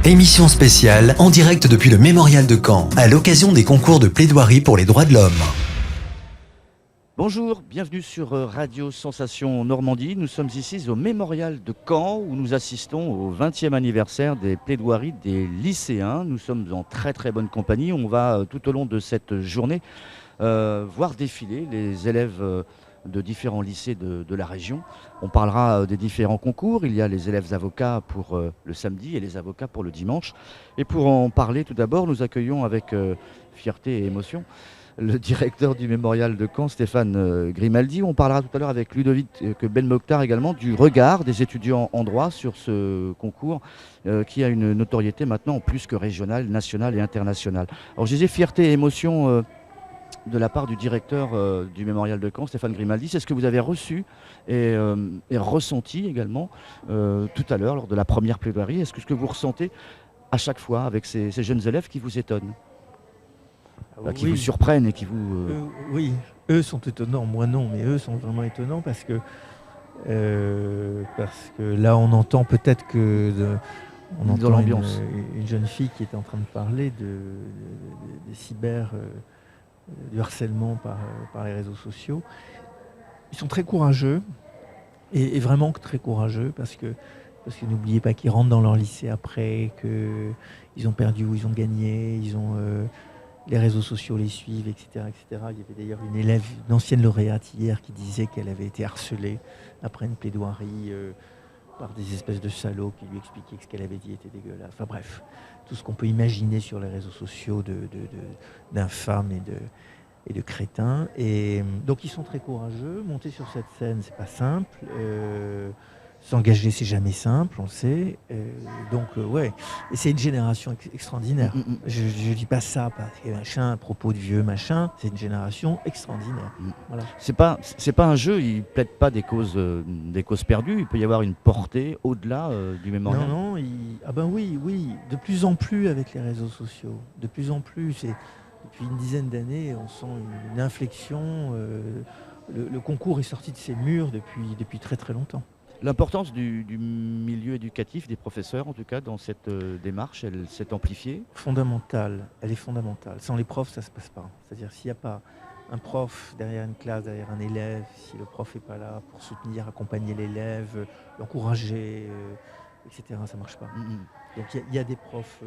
Émission spéciale en direct depuis le Mémorial de Caen, à l'occasion des concours de plaidoirie pour les droits de l'homme. Bonjour, bienvenue sur Radio Sensation Normandie. Nous sommes ici au Mémorial de Caen où nous assistons au 20e anniversaire des plaidoiries des lycéens. Nous sommes en très très bonne compagnie. On va tout au long de cette journée voir défiler les élèves de différents lycées de la région. On parlera des différents concours. Il y a les élèves avocats pour le samedi et les avocats pour le dimanche. Et pour en parler tout d'abord, nous accueillons avec fierté et émotion le directeur du Mémorial de Caen, Stéphane Grimaldi. On parlera tout à l'heure avec Ludovic Ben-Mokhtar également du regard des étudiants en droit sur ce concours qui a une notoriété maintenant plus que régionale, nationale et internationale. Alors je disais fierté et émotion de la part du directeur du Mémorial de Caen, Stéphane Grimaldi. C'est ce que vous avez reçu et ressenti également tout à l'heure lors de la première plaidoirie. Est-ce que ce que vous ressentez à chaque fois avec ces jeunes élèves qui vous étonnent ? Qui vous surprennent et qui vous... Oui, eux sont étonnants, moi non, mais eux sont vraiment étonnants parce que là on entend peut-être que on entend l'ambiance. Une jeune fille qui est en train de parler des cyber, du harcèlement par les réseaux sociaux. Ils sont très courageux et vraiment très courageux parce que n'oubliez pas qu'ils rentrent dans leur lycée après, qu'ils ont perdu ou ils ont gagné, ils ont... les réseaux sociaux les suivent, etc., etc. Il y avait d'ailleurs une élève, une ancienne lauréate hier, qui disait qu'elle avait été harcelée après une plaidoirie par des espèces de salauds qui lui expliquaient que ce qu'elle avait dit était dégueulasse. Enfin bref, tout ce qu'on peut imaginer sur les réseaux sociaux d'infâmes et de crétins. Et donc ils sont très courageux. Monter sur cette scène, c'est pas simple. S'engager, c'est jamais simple, on le sait. Ouais. Et c'est une génération extraordinaire. Je ne dis pas ça parce que machin, à propos de vieux machin, c'est une génération extraordinaire. Voilà. C'est pas un jeu, il plaide pas des causes perdues, il peut y avoir une portée au-delà du mémorial. Non, oui, de plus en plus avec les réseaux sociaux. De plus en plus, depuis une dizaine d'années, on sent une inflexion. Le concours est sorti de ses murs depuis très très longtemps. L'importance du milieu éducatif, des professeurs en tout cas, dans cette démarche, elle s'est amplifiée ? Fondamentale, elle est fondamentale. Sans les profs, ça ne se passe pas. C'est-à-dire s'il n'y a pas un prof derrière une classe, derrière un élève, si le prof n'est pas là pour soutenir, accompagner l'élève, l'encourager, etc., ça ne marche pas. Donc il y a des profs...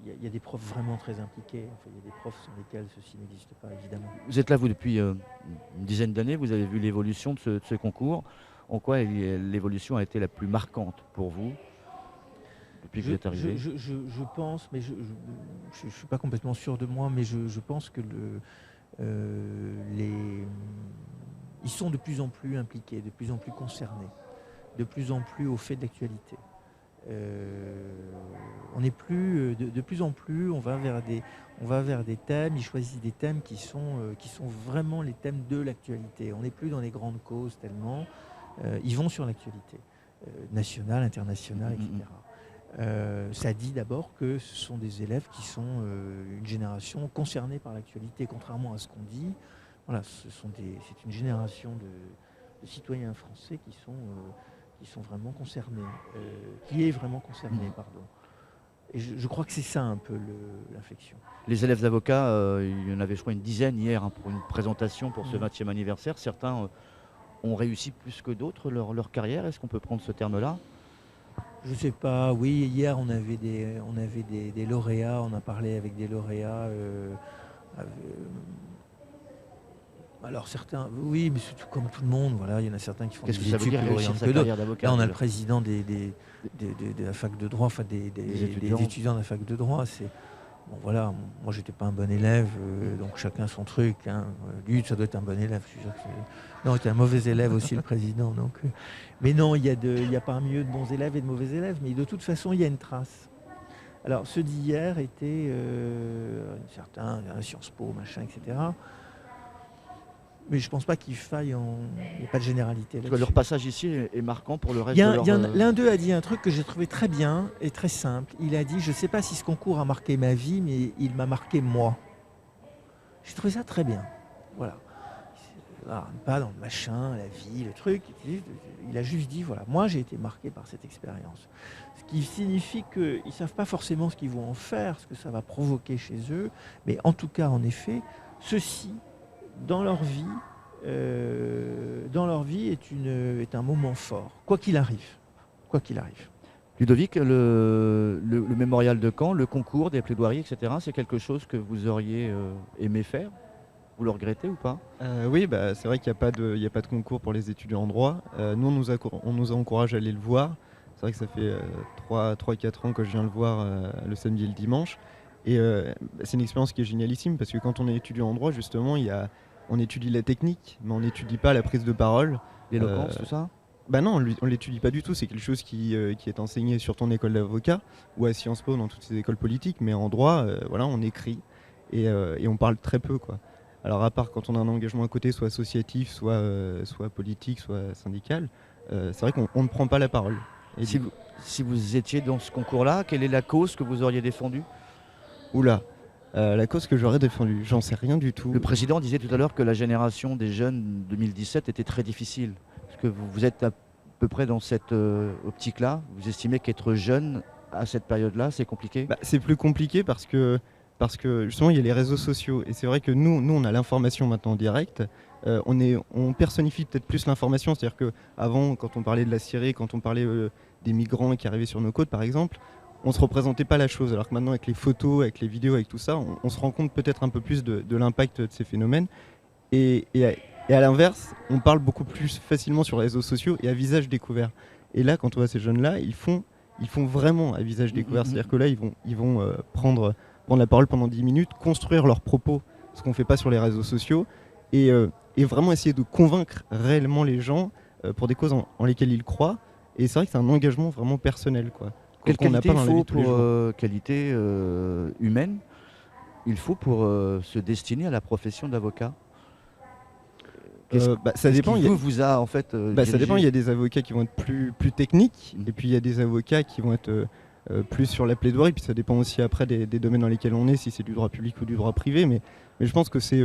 Il y a des profs vraiment très impliqués. Enfin, il y a des profs sans lesquels ceci n'existe pas, évidemment. Vous êtes là, vous, depuis une dizaine d'années. Vous avez vu l'évolution de ce concours. En quoi l'évolution a été la plus marquante pour vous depuis que vous êtes arrivé ? Je pense, mais je ne suis pas complètement sûr de moi, mais je pense que ils sont de plus en plus impliqués, de plus en plus concernés, de plus en plus au fait de l'actualité. On n'est plus de plus en plus, on va vers des thèmes, ils choisissent des thèmes qui sont vraiment les thèmes de l'actualité. On n'est plus dans les grandes causes tellement, ils vont sur l'actualité nationale, internationale, etc. Ça dit d'abord que ce sont des élèves qui sont une génération concernée par l'actualité, contrairement à ce qu'on dit. Voilà, c'est une génération de citoyens français qui sont vraiment concernés, qui est vraiment concerné, pardon. Et je crois que c'est ça un peu l'inflexion. Les élèves d'avocats, il y en avait je crois une dizaine hier pour une présentation pour ce 20e anniversaire. Certains ont réussi plus que d'autres leur carrière. Est-ce qu'on peut prendre ce terme-là ? Je ne sais pas, oui, hier on avait des lauréats, on a parlé avec des lauréats. Alors certains, oui, mais c'est comme tout le monde, voilà, il y en a certains qui font des études plus brillantes que d'autres. Là, on a le président de la fac de droit, enfin des étudiants de la fac de droit. Bon voilà, moi j'étais pas un bon élève, donc chacun son truc. Hein. Lui, ça doit être un bon élève. Je suis sûr que non, il était un mauvais élève aussi le président. Donc, mais non, il y a parmi eux de bons élèves et de mauvais élèves, mais de toute façon il y a une trace. Alors ceux d'hier étaient certains, Sciences Po, machin, etc. Mais je ne pense pas qu'il faille il n'y a pas de généralité là-dessus. Leur passage ici est marquant pour le reste de leur... L'un d'eux a dit un truc que j'ai trouvé très bien et très simple. Il a dit « Je ne sais pas si ce concours a marqué ma vie, mais il m'a marqué moi ». J'ai trouvé ça très bien. Voilà. pas dans le machin, la vie, le truc. Il a juste dit, voilà, moi j'ai été marqué par cette expérience. Ce qui signifie qu'ils ne savent pas forcément ce qu'ils vont en faire, ce que ça va provoquer chez eux, mais en tout cas, en effet, ceci, dans leur vie est un moment fort, quoi qu'il arrive. Quoi qu'il arrive. Ludovic, le mémorial de Caen, le concours des plaidoiries, etc., c'est quelque chose que vous auriez aimé faire? Vous le regrettez ou pas? Oui, c'est vrai qu'il n'y a pas de concours pour les étudiants en droit. Nous, on nous encourage à aller le voir. C'est vrai que ça fait 3-4 ans que je viens le voir le samedi et le dimanche. Et c'est une expérience qui est génialissime parce que quand on est étudiant en droit, justement, on étudie la technique, mais on n'étudie pas la prise de parole. L'éloquence, tout ça? Non, on l'étudie pas du tout. C'est quelque chose qui est enseigné sur ton école d'avocat ou à Sciences Po dans toutes ces écoles politiques. Mais en droit, voilà, on écrit et on parle très peu, quoi. Alors à part quand on a un engagement à côté, soit associatif, soit politique, soit syndical, c'est vrai qu'on ne prend pas la parole. Et si vous étiez dans ce concours-là, quelle est la cause que vous auriez défendue? Oula, la cause que j'aurais défendue, j'en sais rien du tout. Le président disait tout à l'heure que la génération des jeunes 2017 était très difficile. Est-ce que vous êtes à peu près dans cette optique-là? Vous estimez qu'être jeune à cette période-là, c'est compliqué? C'est plus compliqué parce que justement il y a les réseaux sociaux et c'est vrai que nous on a l'information maintenant en direct. On personnifie peut-être plus l'information, c'est-à-dire qu'avant, quand on parlait de la Syrie, quand on parlait des migrants qui arrivaient sur nos côtes par exemple, on ne se représentait pas la chose, alors que maintenant avec les photos, avec les vidéos, avec tout ça, on se rend compte peut-être un peu plus de l'impact de ces phénomènes. Et à l'inverse, on parle beaucoup plus facilement sur les réseaux sociaux et à visage découvert. Et là, quand on voit ces jeunes-là, ils font vraiment à visage découvert, c'est-à-dire que là, ils vont prendre la parole pendant 10 minutes, construire leurs propos, ce qu'on ne fait pas sur les réseaux sociaux, et vraiment essayer de convaincre réellement les gens pour des causes en lesquelles ils croient. Et c'est vrai que c'est un engagement vraiment personnel, quoi. Quelle qualité qualité humaine il faut pour se destiner à la profession d'avocat? Ça dépend. Vous a en fait ça dépend. Il y a des avocats qui vont être plus techniques, et puis il y a des avocats qui vont être plus sur la plaidoirie. Puis ça dépend aussi après des domaines dans lesquels on est, si c'est du droit public ou du droit privé. Mais je pense que c'est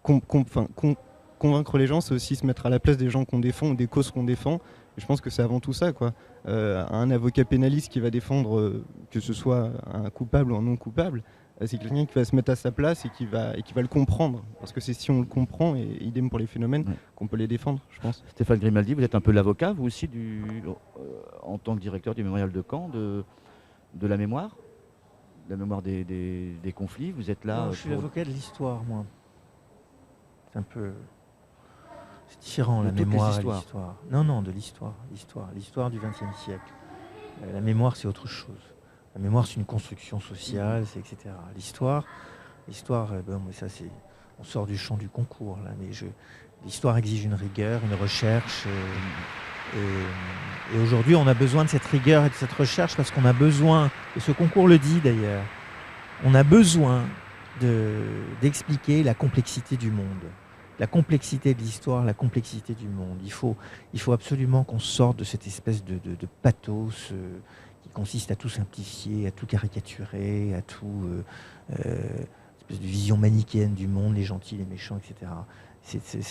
convaincre les gens, c'est aussi se mettre à la place des gens qu'on défend ou des causes qu'on défend. Et je pense que c'est avant tout ça, quoi. Un avocat pénaliste qui va défendre que ce soit un coupable ou un non coupable, c'est quelqu'un qui va se mettre à sa place et qui va le comprendre. Parce que c'est si on le comprend, et idem pour les phénomènes, qu'on peut les défendre, je pense. Stéphane Grimaldi, vous êtes un peu l'avocat, vous aussi, en tant que directeur du mémorial de Caen, de la mémoire des conflits. Vous êtes là. Non, je suis l'avocat de l'histoire, moi. C'est un peu... C'est différent, la mémoire et l'histoire. Non, de l'histoire. L'histoire du XXe siècle. La mémoire, c'est autre chose. La mémoire, c'est une construction sociale, etc. L'histoire, mais ça, c'est... On sort du champ du concours, là, mais l'histoire exige une rigueur, une recherche. Et aujourd'hui, on a besoin de cette rigueur et de cette recherche parce qu'on a besoin, et ce concours le dit d'ailleurs, on a besoin d'expliquer la complexité du monde. La complexité de l'histoire, la complexité du monde. Il faut absolument qu'on sorte de cette espèce de pathos qui consiste à tout simplifier, à tout caricaturer, à tout... espèce de vision manichéenne du monde, les gentils, les méchants, etc.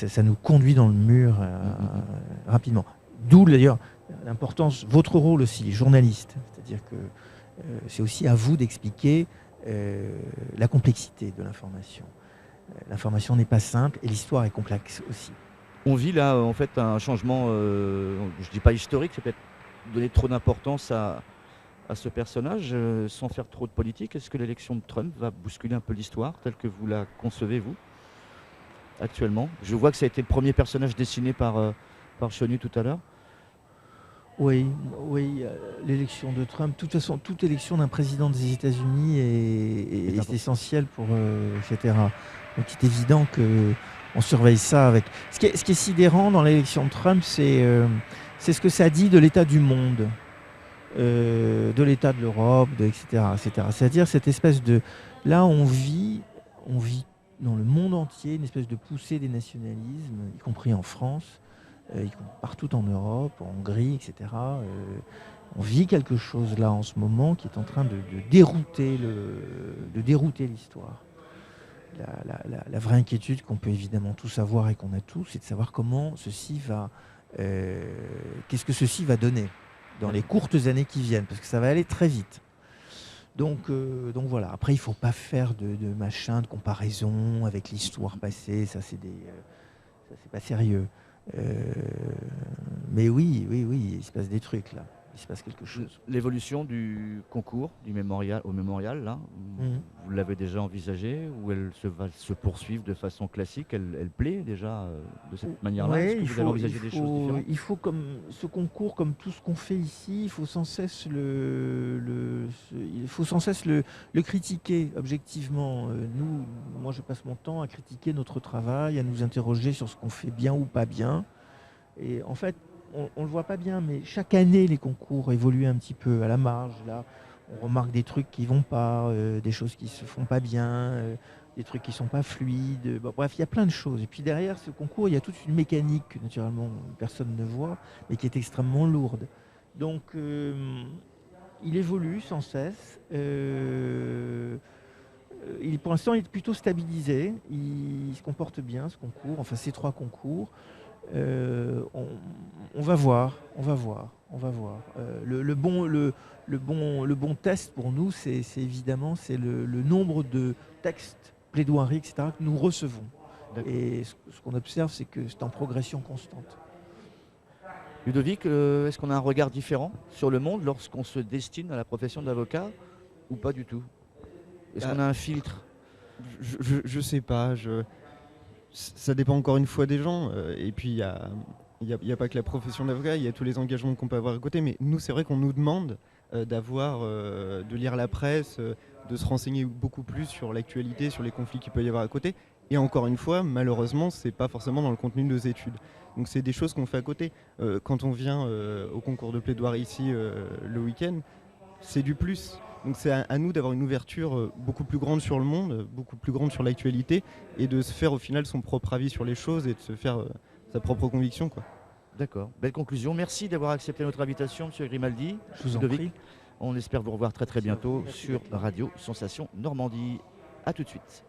Ça nous conduit dans le mur rapidement. D'où d'ailleurs l'importance, votre rôle aussi, les journalistes. C'est-à-dire que c'est aussi à vous d'expliquer la complexité de l'information. L'information n'est pas simple et l'histoire est complexe aussi. On vit là en fait un changement, je dis pas historique, c'est peut-être donner trop d'importance à ce personnage sans faire trop de politique. Est-ce que l'élection de Trump va bousculer un peu l'histoire telle que vous la concevez vous actuellement? Je vois que ça a été le premier personnage dessiné par Chenu tout à l'heure. Oui, l'élection de Trump. De toute façon, toute élection d'un président des États-Unis est essentielle pour, etc. Donc c'est évident qu'on surveille ça avec... Ce qui est sidérant dans l'élection de Trump, c'est ce que ça dit de l'état du monde, de l'état de l'Europe, etc. C'est-à-dire cette espèce de... Là, on vit dans le monde entier une espèce de poussée des nationalismes, y compris en France, partout en Europe, en Hongrie, etc. On vit quelque chose là en ce moment qui est en train de dérouter l'histoire. la vraie inquiétude qu'on peut évidemment tous avoir et qu'on a tous, c'est de savoir comment ceci va, qu'est-ce que ceci va donner dans les courtes années qui viennent, parce que ça va aller très vite. Donc voilà. Après, il ne faut pas faire de machin, de comparaison avec l'histoire passée. Ça, c'est pas sérieux. Mais oui, il se passe des trucs là. Il se passe quelque chose. L'évolution du concours du mémorial au mémorial, là, vous l'avez déjà envisagé ou elle va se poursuivre de façon classique, elle plaît déjà de cette manière-là? Ouais, Est-ce que vous avez envisagé des choses différentes? Il faut, comme ce concours, comme tout ce qu'on fait ici, il faut sans cesse le critiquer objectivement. Moi, je passe mon temps à critiquer notre travail, à nous interroger sur ce qu'on fait bien ou pas bien. Et en fait, on ne le voit pas bien, mais chaque année, les concours évoluent un petit peu à la marge. Là, on remarque des trucs qui ne vont pas, des choses qui ne se font pas bien, des trucs qui ne sont pas fluides. Bref, il y a plein de choses. Et puis derrière ce concours, il y a toute une mécanique que naturellement personne ne voit, mais qui est extrêmement lourde. Donc, il évolue sans cesse. Pour l'instant, il est plutôt stabilisé. Il se comporte bien, ce concours, enfin ces 3 concours. On va voir. Le bon test pour nous, c'est évidemment le nombre de textes, plaidoiries, etc. que nous recevons. Et ce qu'on observe, c'est que c'est en progression constante. Ludovic, est-ce qu'on a un regard différent sur le monde lorsqu'on se destine à la profession d'avocat ou pas du tout? Est-ce qu'on a un filtre? Je sais pas. Ça dépend encore une fois des gens. Et puis, il n'y a pas que la profession d'avocat, il y a tous les engagements qu'on peut avoir à côté. Mais nous, c'est vrai qu'on nous demande de lire la presse, de se renseigner beaucoup plus sur l'actualité, sur les conflits qu'il peut y avoir à côté. Et encore une fois, malheureusement, c'est pas forcément dans le contenu de nos études. Donc c'est des choses qu'on fait à côté. Quand on vient au concours de plaidoirie ici le week-end, c'est du plus. Donc c'est à nous d'avoir une ouverture beaucoup plus grande sur le monde, beaucoup plus grande sur l'actualité, et de se faire au final son propre avis sur les choses et de se faire sa propre conviction, quoi. D'accord, belle conclusion. Merci d'avoir accepté notre invitation, M. Grimaldi. Je vous en prie. On espère vous revoir très bientôt sur Radio Sensation Normandie. A tout de suite.